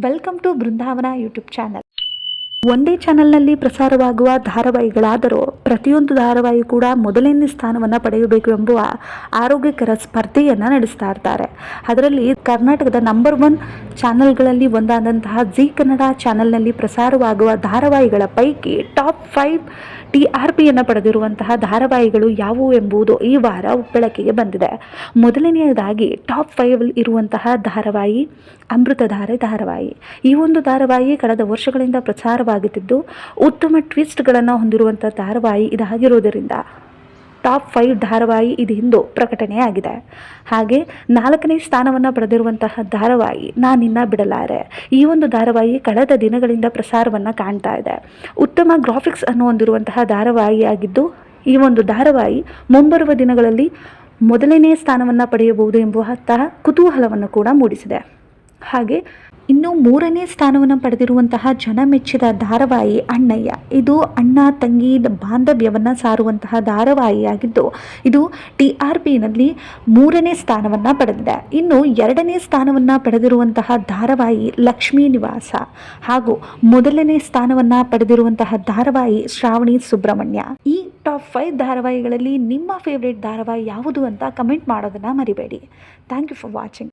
Welcome to Brindavan YouTube channel. ಒಂದೇ ಚಾನಲ್ನಲ್ಲಿ ಪ್ರಸಾರವಾಗುವ ಧಾರಾವಾಹಿಗಳಾದರೂ ಪ್ರತಿಯೊಂದು ಧಾರಾವಾಹಿ ಕೂಡ ಮೊದಲನೇ ಸ್ಥಾನವನ್ನು ಪಡೆಯಬೇಕು ಎಂಬುವ ಆರೋಗ್ಯಕರ ಸ್ಪರ್ಧೆಯನ್ನು ನಡೆಸ್ತಾ ಇರ್ತಾರೆ. ಅದರಲ್ಲಿ ಕರ್ನಾಟಕದ ನಂಬರ್ 1 ಚಾನಲ್ಗಳಲ್ಲಿ ಒಂದಾದಂತಹ ಜಿ ಕನ್ನಡ ಚಾನಲ್ನಲ್ಲಿ ಪ್ರಸಾರವಾಗುವ ಧಾರಾವಾಹಿಗಳ ಪೈಕಿ ಟಾಪ್ 5 TRPಯನ್ನು ಪಡೆದಿರುವಂತಹ ಧಾರಾವಾಹಿಗಳು ಯಾವುವು ಎಂಬುದು ಈ ವಾರ ಬೆಳಕಿಗೆ ಬಂದಿದೆ. ಮೊದಲನೆಯದಾಗಿ ಟಾಪ್ 5 ಇರುವಂತಹ ಧಾರಾವಾಹಿ ಅಮೃತಧಾರೆ ಧಾರಾವಾಹಿ. ಈ ಒಂದು ಧಾರಾವಾಹಿ ಕಳೆದ ವರ್ಷಗಳಿಂದ ಪ್ರಸಾರವಾಗುತ್ತಿದ್ದು ಉತ್ತಮ ಟ್ವಿಸ್ಟ್ಗಳನ್ನು ಹೊಂದಿರುವಂಥ ಧಾರಾವಾಹಿ ಇದಾಗಿರುವುದರಿಂದ ಟಾಪ್ 5 ಧಾರಾವಾಹಿ ಇದೆಂದು ಪ್ರಕಟಣೆಯಾಗಿದೆ. ಹಾಗೆ 4ನೇ ಸ್ಥಾನವನ್ನು ಪಡೆದಿರುವಂತಹ ಧಾರಾವಾಹಿ ನಾನಿನ್ನ ಬಿಡಲಾರೆ. ಈ ಒಂದು ಧಾರಾವಾಹಿ ಕಳೆದ ದಿನಗಳಿಂದ ಪ್ರಸಾರವನ್ನು ಕಾಣ್ತಾ ಇದೆ. ಉತ್ತಮ ಗ್ರಾಫಿಕ್ಸ್ ಅನ್ನು ಹೊಂದಿರುವಂತಹ ಧಾರಾವಾಹಿಯಾಗಿದ್ದು ಈ ಒಂದು ಧಾರಾವಾಹಿ ಮುಂಬರುವ ದಿನಗಳಲ್ಲಿ ಮೊದಲನೇ ಸ್ಥಾನವನ್ನು ಪಡೆಯಬಹುದು ಎಂಬುವಂತಹ ಕುತೂಹಲವನ್ನು ಕೂಡ ಮೂಡಿಸಿದೆ. ಹಾಗೆ ಇನ್ನು 3ನೇ ಸ್ಥಾನವನ್ನು ಪಡೆದಿರುವಂತಹ ಜನಮೆಚ್ಚಿದ ಧಾರಾವಾಹಿ ಅಣ್ಣಯ್ಯ. ಇದು ಅಣ್ಣ ತಂಗಿ ಬಾಂಧವ್ಯವನ್ನು ಸಾರುವಂತಹ ಧಾರಾವಾಹಿಯಾಗಿದ್ದು ಇದು TRPನಲ್ಲಿ 3ನೇ ಸ್ಥಾನವನ್ನು ಪಡೆದಿದೆ. ಇನ್ನು 2ನೇ ಸ್ಥಾನವನ್ನು ಪಡೆದಿರುವಂತಹ ಧಾರಾವಾಹಿ ಲಕ್ಷ್ಮೀ ನಿವಾಸ ಹಾಗೂ ಮೊದಲನೇ ಸ್ಥಾನವನ್ನು ಪಡೆದಿರುವಂತಹ ಧಾರಾವಾಹಿ ಶ್ರಾವಣಿ ಸುಬ್ರಹ್ಮಣ್ಯ. ಈ ಟಾಪ್ 5 ಧಾರಾವಾಹಿಗಳಲ್ಲಿ ನಿಮ್ಮ ಫೇವ್ರೇಟ್ ಧಾರಾವಾಹಿ ಯಾವುದು ಅಂತ ಕಮೆಂಟ್ ಮಾಡೋದನ್ನು ಮರಿಬೇಡಿ. Thank you for watching.